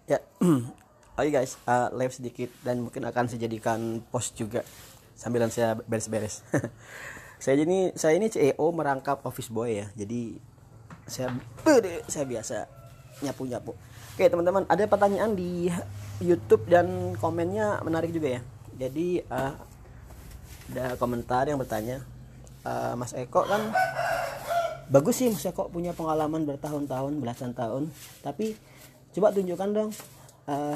Ya, oke guys, live sedikit dan mungkin akan saya jadikan post juga sambilan saya beres-beres. Saya ini CEO merangkap office boy ya. Jadi saya biasa nyapu-nyapu. Oke, teman-teman, ada pertanyaan di YouTube dan komennya menarik juga ya. Jadi ada komentar yang bertanya, Mas Eko kan bagus sih, Mas Eko punya pengalaman bertahun-tahun, belasan tahun, tapi coba tunjukkan dong eh,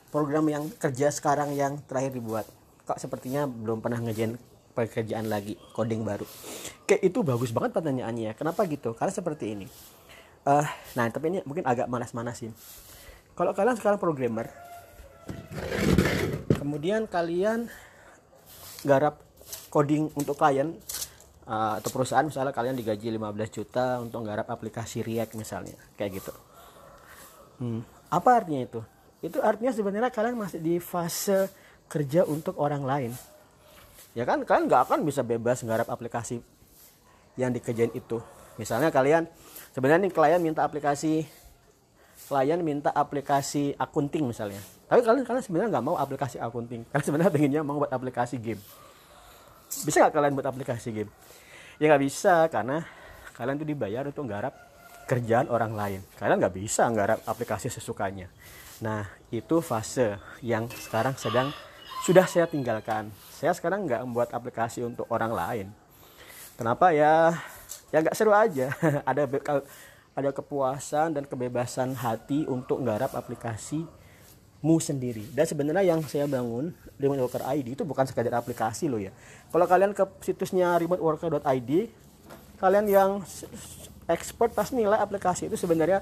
program yang kerja sekarang yang terakhir dibuat. Kok sepertinya belum pernah ngejain pekerjaan lagi, coding baru. Oke, itu bagus banget pertanyaannya. Kenapa gitu? Karena seperti ini. Nah, tapi ini mungkin agak manas-manasin. Kalau kalian sekarang programmer, kemudian kalian garap coding untuk klien atau perusahaan, misalnya kalian digaji 15 juta untuk garap aplikasi React misalnya, kayak gitu. Apa artinya itu? Itu artinya sebenarnya kalian masih di fase kerja untuk orang lain. Ya kan, kalian nggak akan bisa bebas nggarap aplikasi yang dikerjain itu. Misalnya kalian sebenarnya nih klien minta aplikasi akunting misalnya. Tapi kalian sebenarnya nggak mau aplikasi akunting. Kalian sebenarnya pengennya mau buat aplikasi game. Bisa nggak kalian buat aplikasi game? Ya nggak bisa, karena kalian tuh dibayar untuk nggarap kerjaan orang lain. Kalian nggak bisa nggarap aplikasi sesukanya. Nah, itu fase yang sekarang sudah saya tinggalkan. Saya sekarang nggak membuat aplikasi untuk orang lain. Kenapa ya? Ya nggak seru aja. ada kepuasan dan kebebasan hati untuk nggarap aplikasimu sendiri. Dan sebenarnya yang saya bangun Remote Worker ID itu bukan sekadar aplikasi loh ya. Kalau kalian ke situsnya remoteworker.id, kalian yang expert pasti nilai aplikasi itu sebenarnya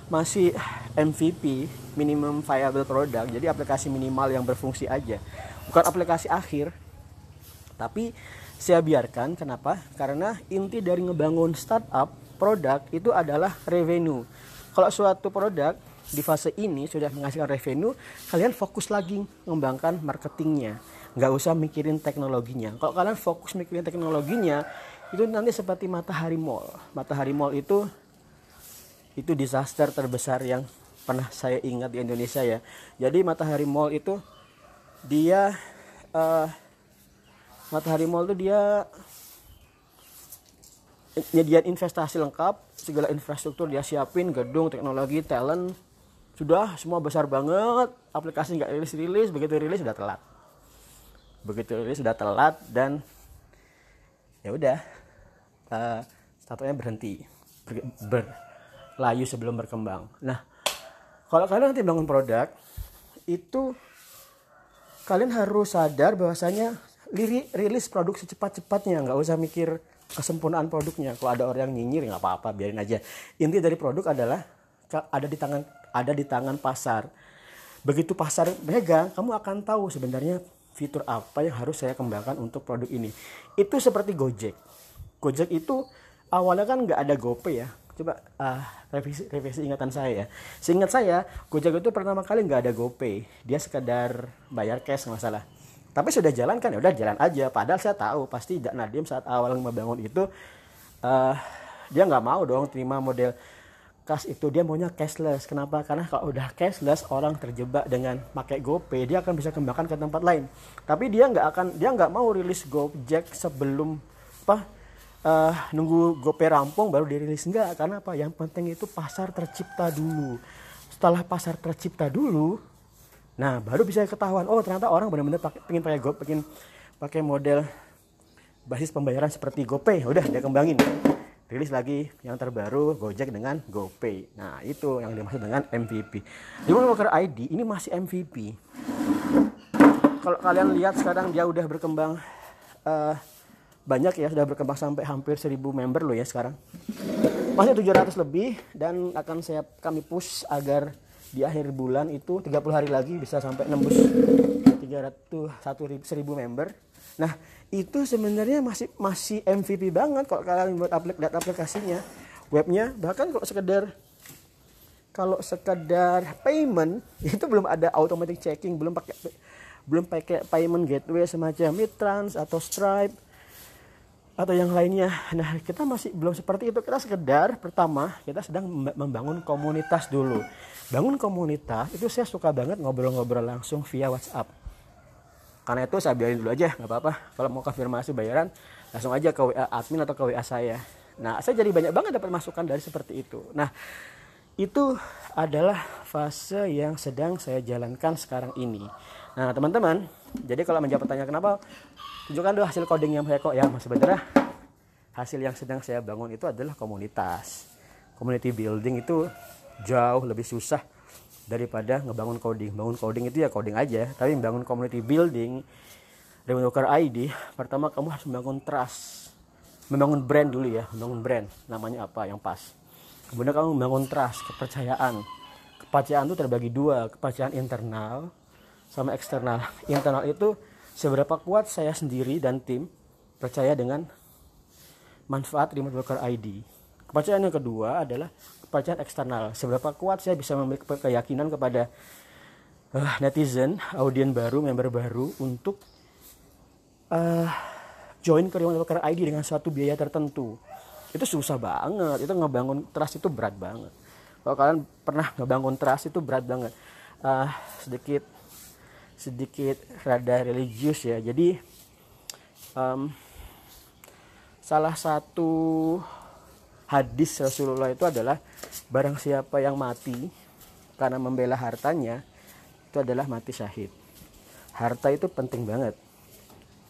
masih MVP, minimum viable product. Jadi aplikasi minimal yang berfungsi aja, bukan aplikasi akhir. Tapi saya biarkan, kenapa? Karena inti dari ngebangun startup produk itu adalah revenue. Kalau suatu produk di fase ini sudah menghasilkan revenue, kalian fokus lagi mengembangkan marketingnya, nggak usah mikirin teknologinya. Kalau kalian fokus mikirin teknologinya, itu nanti seperti Matahari Mall. Matahari Mall itu disaster terbesar yang pernah saya ingat di Indonesia ya. Jadi Matahari Mall itu dia Matahari Mall itu dia nyediain investasi lengkap, segala infrastruktur dia siapin, gedung, teknologi, talent, sudah semua besar banget. Aplikasi nggak rilis, begitu rilis sudah telat dan ya udah, startupnya berhenti, berlayu sebelum berkembang. Nah, kalau kalian nanti bangun produk itu, kalian harus sadar bahwasanya rilis produk secepat-cepatnya, nggak usah mikir kesempurnaan produknya. Kalau ada orang yang nyinyir nggak apa-apa, biarin aja. Inti dari produk adalah ada di tangan pasar. Begitu pasar megang, kamu akan tahu sebenarnya fitur apa yang harus saya kembangkan untuk produk ini. Itu seperti Gojek. Gojek itu awalnya kan nggak ada GoPay ya. Coba revisi ingatan saya ya. Seingat saya, Gojek itu pertama kali nggak ada GoPay. Dia sekedar bayar cash, nggak salah. Tapi sudah jalan kan, ya udah jalan aja. Padahal saya tahu pasti Nadiem saat awal membangun itu dia nggak mau dong terima model cash itu, dia maunya cashless. Kenapa? Karena kalau udah cashless, orang terjebak dengan pakai GoPay, dia akan bisa kembangkan ke tempat lain. Tapi dia nggak mau rilis Gojek sebelum nunggu GoPay rampung baru dirilis. Enggak, karena apa? Yang penting itu pasar tercipta dulu. Setelah pasar tercipta dulu, nah baru bisa ketahuan, oh ternyata orang benar-benar pengen pakai model basis pembayaran seperti GoPay. Udah dia kembangin, rilis lagi yang terbaru Gojek dengan GoPay. Nah itu yang dimaksud dengan MVP. Remote Worker ID ini masih MVP. Kalau kalian lihat sekarang dia udah berkembang banyak ya, sudah berkembang sampai hampir 1000 member loh ya sekarang. Masih 700 lebih, dan akan kami push agar di akhir bulan itu 30 hari lagi bisa sampai nembus 1000 member. Nah, itu sebenarnya masih MVP banget kalau kalian buat aplikasinya, webnya. Bahkan kalau sekedar payment itu belum ada automatic checking, belum pakai payment gateway semacam Midtrans atau Stripe. atau yang lainnya. Nah, kita masih belum seperti itu. Kita sekedar pertama kita sedang membangun komunitas dulu. Bangun komunitas itu saya suka banget ngobrol-ngobrol langsung via WhatsApp. Karena itu saya biarin dulu aja, nggak apa-apa. Kalau mau konfirmasi bayaran langsung aja ke WA admin atau ke WA saya. Nah, saya jadi banyak banget dapat masukan dari seperti itu. Nah, itu adalah fase yang sedang saya jalankan sekarang ini. Nah, teman-teman, jadi kalau menjawab pertanyaan kenapa, tunjukkan dulu hasil coding yang saya kok ya. Sebenarnya hasil yang sedang saya bangun itu adalah komunitas. Community building itu jauh lebih susah daripada ngebangun coding. Bangun coding itu ya coding aja, tapi membangun community building, Raymond Walker ID, pertama kamu harus membangun trust. Membangun brand dulu ya, membangun brand. Namanya apa yang pas. Kemudian kamu membangun trust, kepercayaan. Kepercayaan itu terbagi dua, kepercayaan internal sama eksternal. Internal itu seberapa kuat saya sendiri dan tim percaya dengan manfaat Remote Worker ID. Kepercayaan yang kedua adalah kepercayaan eksternal. Seberapa kuat saya bisa memiliki keyakinan kepada netizen, audien baru, member baru untuk join ke Remote Worker ID dengan suatu biaya tertentu. Itu susah banget. Itu ngebangun trust itu berat banget. Kalau kalian pernah ngebangun trust itu berat banget. Sedikit rada religius ya. Jadi salah satu hadis Rasulullah itu adalah barang siapa yang mati karena membela hartanya itu adalah mati syahid. Harta itu penting banget.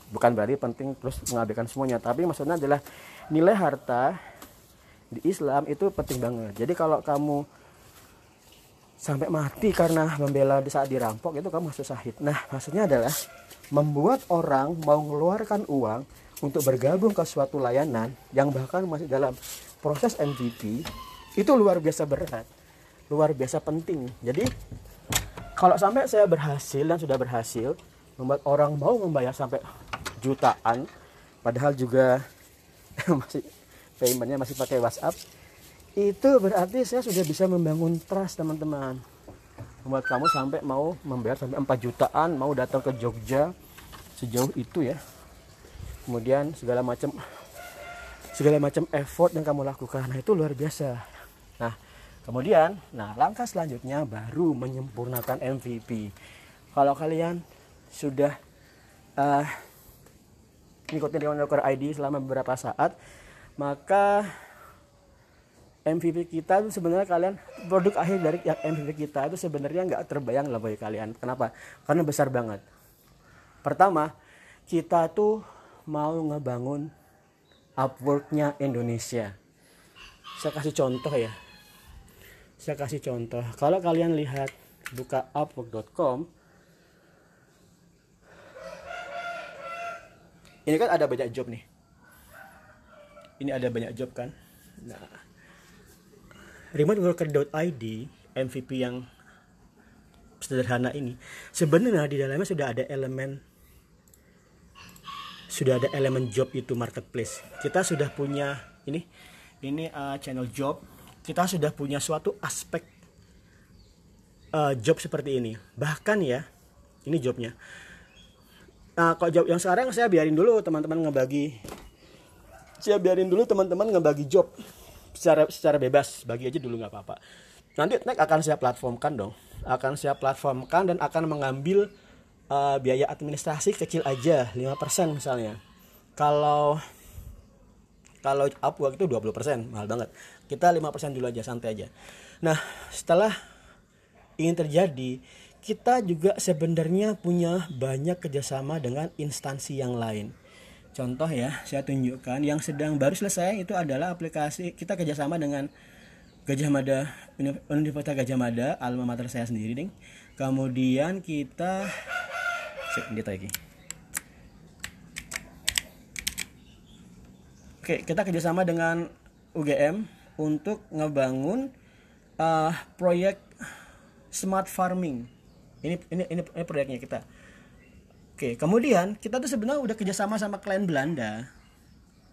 Bukan berarti penting terus mengabaikan semuanya, tapi maksudnya adalah nilai harta di Islam itu penting banget. Jadi kalau kamu sampai mati karena membela di saat dirampok itu kamu masuk syahid. Nah, maksudnya adalah membuat orang mau mengeluarkan uang untuk bergabung ke suatu layanan yang bahkan masih dalam proses MVP itu luar biasa berat, luar biasa penting. Jadi kalau sampai saya berhasil dan sudah berhasil membuat orang mau membayar sampai jutaan, padahal juga masih paymentnya masih pakai WhatsApp, itu berarti saya sudah bisa membangun trust teman-teman. Membuat kamu sampai mau membayar sampai 4 jutaan, mau datang ke Jogja sejauh itu ya. Kemudian segala macam effort yang kamu lakukan, nah itu luar biasa. Nah, kemudian, langkah selanjutnya baru menyempurnakan MVP. Kalau kalian sudah ngikutin Remote Worker ID selama beberapa saat, maka MVP kita itu sebenarnya produk akhir dari MVP kita itu sebenarnya nggak terbayang lah bagi kalian. Kenapa? Karena besar banget. Pertama, kita tuh mau ngebangun Upwork-nya Indonesia. Saya kasih contoh ya. Kalau kalian lihat buka upwork.com, ini kan ada banyak job nih. Ini ada banyak job kan. Nah, remoteworker.id MVP yang sederhana ini sebenarnya di dalamnya sudah ada elemen job itu marketplace. Kita sudah punya ini channel job. Kita sudah punya suatu aspek job seperti ini. Bahkan ya, ini jobnya. Nah, kok job yang sekarang saya biarin dulu teman-teman ngebagi job secara bebas, bagi aja dulu nggak apa-apa. Nanti next akan saya platformkan dan akan mengambil biaya administrasi kecil aja 5% misalnya. Kalau Upwork itu 20%, mahal banget. Kita 5% dulu aja, santai aja. Nah, setelah ingin terjadi, kita juga sebenarnya punya banyak kerjasama dengan instansi yang lain. Contoh ya, saya tunjukkan yang sedang baru selesai itu adalah aplikasi kita kerjasama dengan Gajah Mada, Universitas Gajah Mada, alma mater saya sendiri, ding. Kemudian kita kita kerjasama dengan UGM untuk ngebangun proyek smart farming. Ini proyeknya kita. Kemudian kita tuh sebenarnya udah kerjasama sama klien Belanda.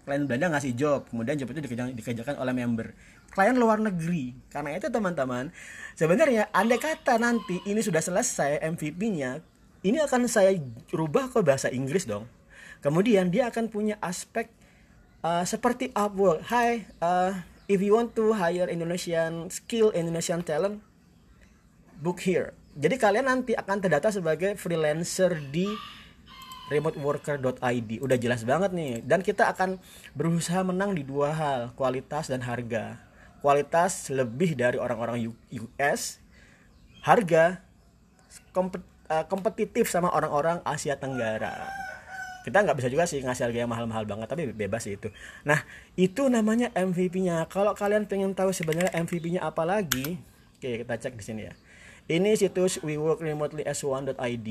Klien Belanda ngasih job, kemudian job itu dikerjakan oleh member. Klien luar negeri. Karena itu teman-teman, sebenarnya andai kata nanti ini sudah selesai MVP-nya, ini akan saya rubah ke bahasa Inggris dong. Kemudian dia akan punya aspek seperti Upwork. Hi, if you want to hire Indonesian talent, book here. Jadi kalian nanti akan terdata sebagai freelancer di remoteworker.id. Udah jelas banget nih. Dan kita akan berusaha menang di dua hal, kualitas dan harga. Kualitas lebih dari orang-orang US, harga kompetitif sama orang-orang Asia Tenggara. Kita nggak bisa juga sih ngasih harga yang mahal-mahal banget, tapi bebas sih itu. Nah, itu namanya MVP-nya. Kalau kalian pengen tahu sebenarnya MVP-nya apa lagi, oke, kita cek di sini ya. Ini situs weworkremotely.s1.id.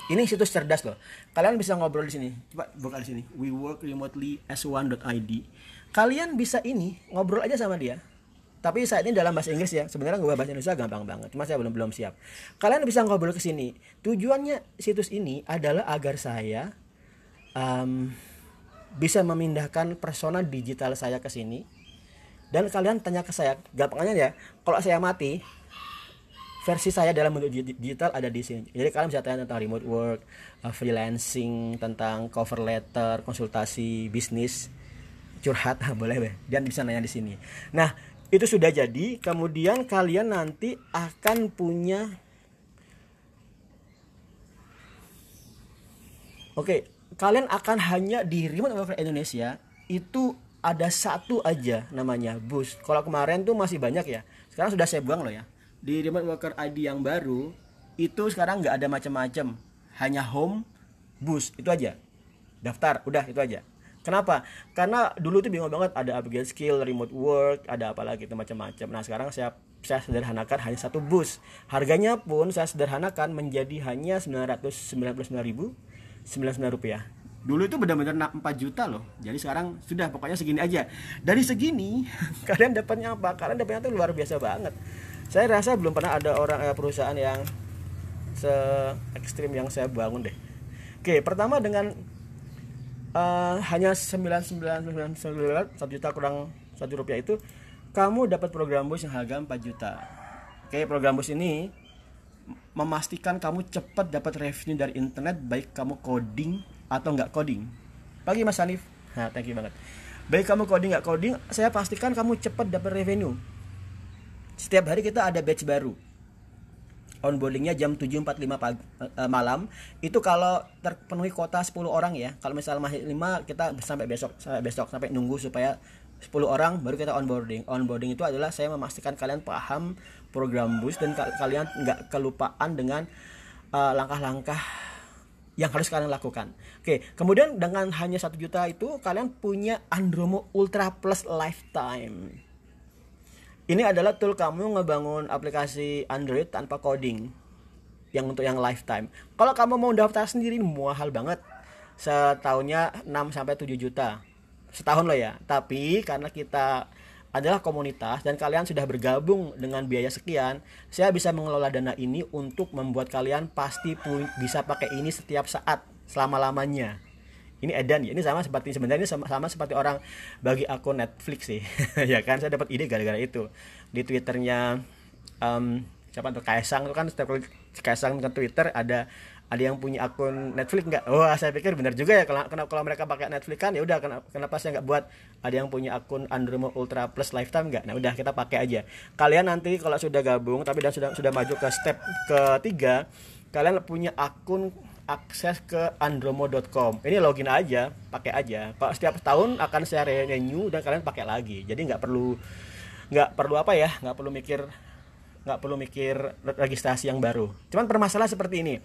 Ini situs cerdas loh. Kalian bisa ngobrol di sini. Coba buka di sini. weworkremotely.s1.id. Kalian bisa ini ngobrol aja sama dia. Tapi saat ini dalam bahasa Inggris ya. Sebenarnya gue bahasa Indonesia gampang banget. Cuma saya belum siap. Kalian bisa ngobrol ke sini. Tujuannya situs ini adalah agar saya bisa memindahkan persona digital saya ke sini. Dan kalian tanya ke saya. Gampangnya ya. Kalau saya mati, versi saya dalam bentuk digital ada di sini. Jadi kalian bisa tanya tentang remote work, freelancing, tentang cover letter, konsultasi bisnis, curhat, boleh deh. Dan bisa nanya di sini. Nah, itu sudah jadi. Kemudian kalian nanti akan punya, kalian akan hanya di Remote Worker Indonesia itu ada satu aja namanya boost. Kalau kemarin tuh masih banyak ya. Sekarang sudah saya buang loh ya. Di Remote Worker ID yang baru itu sekarang nggak ada macam-macam, hanya home, boost, itu aja. Daftar, udah itu aja. Kenapa? Karena dulu tuh bingung banget, ada upgrade skill, remote work, ada apa lagi itu macam-macam. Nah sekarang saya sederhanakan hanya satu boost. Harganya pun saya sederhanakan menjadi hanya 999.099 rupiah. Dulu itu benar-benar 4 juta loh. Jadi sekarang sudah pokoknya segini aja. Dari segini kalian dapatnya apa? Kalian dapatnya tuh luar biasa banget. Saya rasa belum pernah ada perusahaan yang se ekstrim yang saya bangun deh. Oke, pertama dengan hanya 999 1 juta kurang 1 rupiah itu kamu dapat program boost yang harga 4 juta. Oke, program boost ini memastikan kamu cepat dapat revenue dari internet, baik kamu coding atau nggak coding. Pagi Mas Hanif. Nah, thank you banget. Baik kamu coding nggak coding, saya pastikan kamu cepat dapat revenue. Setiap hari kita ada batch baru. Onboardingnya jam 7.45 malam. Itu kalau terpenuhi kuota 10 orang ya. Kalau misal masih 5 kita sampai besok sampai nunggu supaya 10 orang baru kita onboarding. Onboarding itu adalah saya memastikan kalian paham program boost dan kalian nggak kelupaan dengan langkah-langkah yang harus kalian lakukan. Oke, kemudian dengan hanya 1 juta itu kalian punya Andromo Ultra Plus Lifetime. Ini adalah tool kamu ngebangun aplikasi Android tanpa coding yang untuk yang lifetime. Kalau kamu mau daftar sendiri mahal banget. Setahunnya 6-7 juta. Setahun loh ya. Tapi karena kita adalah komunitas dan kalian sudah bergabung dengan biaya sekian, saya bisa mengelola dana ini untuk membuat kalian pasti bisa pakai ini setiap saat selama-lamanya. Ini edan ya, ini sebenarnya sama seperti orang bagi akun Netflix sih. Ya kan, saya dapat ide gara-gara itu. Di Twitternya siapa tuh, Kaisang itu kan, setiap kali Kaisang ke Twitter ada yang punya akun Netflix nggak? Wah, saya pikir benar juga ya, kalau mereka pakai Netflix kan ya udah, kenapa saya nggak buat ada yang punya akun Andromo Ultra Plus Lifetime nggak? Nah udah, kita pakai aja. Kalian nanti kalau sudah gabung tapi sudah maju ke step ketiga, kalian punya akun akses ke andromo.com. Ini login aja, pakai aja. Kalau setiap tahun akan saya renew dan kalian pakai lagi. Jadi nggak perlu mikir registrasi yang baru. Cuman permasalahan seperti ini.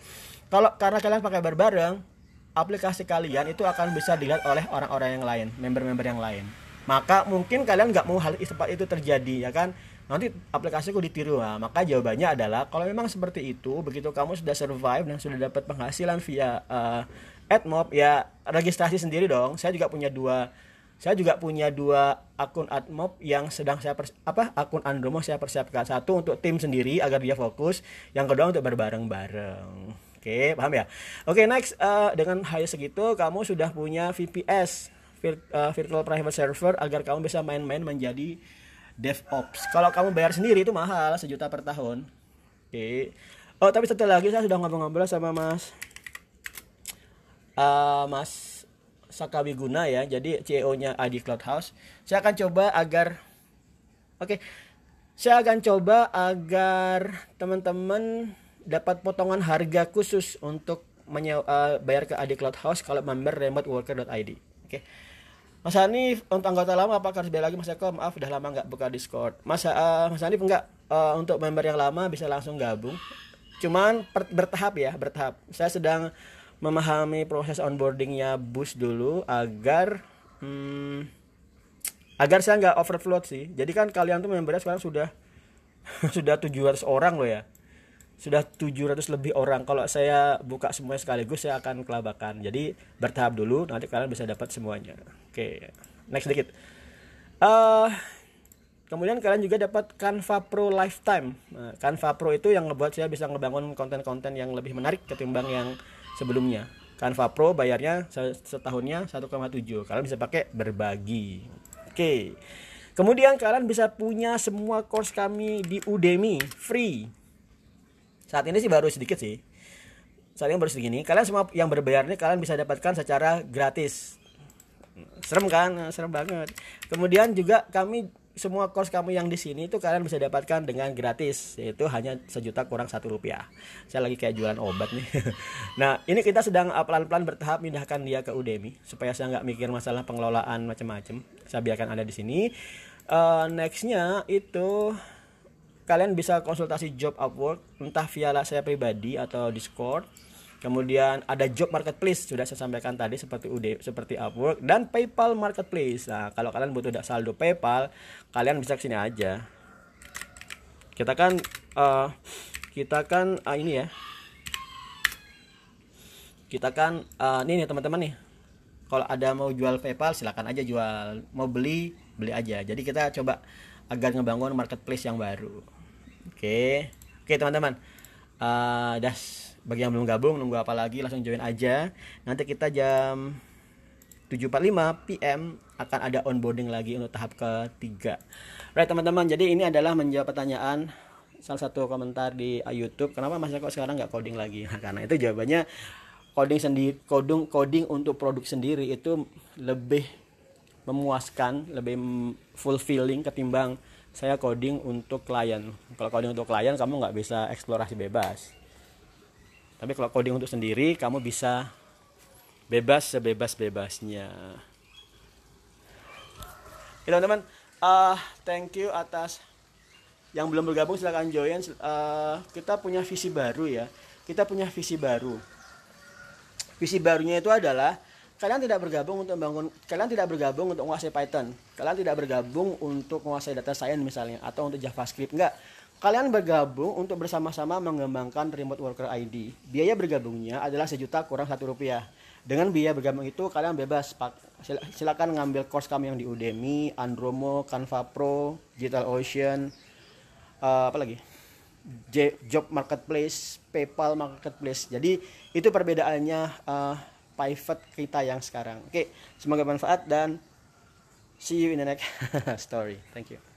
Karena kalian pakai bareng, aplikasi kalian itu akan bisa dilihat oleh orang-orang yang lain, member-member yang lain. Maka mungkin kalian nggak mau hal seperti itu terjadi, ya kan? Nanti aplikasiku ditiru. Nah, maka jawabannya adalah kalau memang seperti itu, begitu kamu sudah survive dan sudah dapat penghasilan via AdMob, ya registrasi sendiri dong. Saya juga punya dua akun AdMob yang sedang akun Andromo saya persiapkan. Satu untuk tim sendiri agar dia fokus, yang kedua untuk berbareng-bareng. Oke, paham ya? Oke, next, dengan hal segitu kamu sudah punya VPS, Virtual Private Server, agar kamu bisa main-main menjadi DevOps. Kalau kamu bayar sendiri itu mahal, 1 juta per tahun. Oke. Oh, tapi satu lagi, saya sudah ngobrol-ngobrol sama Mas Sakawiguna ya. Jadi CEO-nya ID Cloud House. Saya akan coba agar saya akan coba agar teman-teman dapat potongan harga khusus untuk bayar ke ID Cloud House kalau member remoteworker.id. Oke. Mas Hanif, untuk anggota lama apakah harus bayar lagi? Mas Eko, maaf udah lama nggak buka Discord. Mas Hanif enggak, untuk member yang lama bisa langsung gabung. Cuman bertahap ya, bertahap. Saya sedang memahami proses onboardingnya Boost dulu agar saya nggak overflow sih. Jadi kan kalian tuh membernya sekarang sudah sudah 700 orang loh ya. Sudah 700 lebih orang. Kalau saya buka semuanya sekaligus saya akan kelabakan. Jadi bertahap dulu, nanti kalian bisa dapat semuanya. Oke, next dikit. Kemudian kalian juga dapat Canva Pro Lifetime. Nah, Canva Pro itu yang ngebuat saya bisa ngebangun konten-konten yang lebih menarik ketimbang yang sebelumnya. Canva Pro bayarnya setahunnya 1,7. Kalian bisa pakai berbagi. Oke. Kemudian kalian bisa punya semua course kami di Udemy free. Saat ini sih baru sedikit sih. Saat ini baru segini. Kalian semua yang berbayar ini kalian bisa dapatkan secara gratis. Serem kan? Serem banget. Kemudian juga semua course kami yang di sini itu kalian bisa dapatkan dengan gratis, yaitu hanya 1 juta kurang 1 rupiah. Saya lagi kayak jualan obat nih. Nah, ini kita sedang pelan-pelan bertahap pindahkan dia ke Udemy supaya saya nggak mikir masalah pengelolaan macam-macam. Saya biarkan ada di sini. Nextnya itu kalian bisa konsultasi job Upwork entah via saya pribadi atau Discord. Kemudian ada job marketplace sudah saya sampaikan tadi seperti Upwork dan PayPal marketplace. Nah, kalau kalian butuh saldo PayPal, kalian bisa kesini aja. Kita kan ini ya. Kita kan ini nih teman-teman nih. Kalau ada mau jual PayPal silakan aja jual, mau beli aja. Jadi kita coba agar ngebangun marketplace yang baru. Oke teman-teman. Bagi yang belum gabung nunggu apa lagi, langsung join aja. Nanti kita jam 7.45 PM akan ada onboarding lagi untuk tahap ketiga. Right teman-teman, jadi ini adalah menjawab pertanyaan salah satu komentar di YouTube. Kenapa Mas Eko sekarang nggak coding lagi? Nah, karena itu jawabannya coding untuk produk sendiri itu lebih memuaskan, lebih fulfilling ketimbang saya coding untuk klien. Kalau coding untuk klien kamu nggak bisa eksplorasi bebas. Tapi kalau coding untuk sendiri kamu bisa bebas sebebas-bebasnya. Oke teman-teman, thank you atas yang belum bergabung, silakan join. Kita punya visi baru ya. Kita punya visi baru. Visi barunya itu adalah kalian tidak bergabung untuk menguasai Python. Kalian tidak bergabung untuk menguasai data science misalnya atau untuk JavaScript, enggak. Kalian bergabung untuk bersama-sama mengembangkan Remote Worker ID. Biaya bergabungnya adalah 1 juta kurang 1 rupiah. Dengan biaya bergabung itu kalian bebas. Silakan ngambil course kami yang di Udemy, Andromo, Canva Pro, DigitalOcean, Job Marketplace, PayPal Marketplace. Jadi itu perbedaannya pivot kita yang sekarang. Oke, semoga bermanfaat dan see you in the next story. Thank you.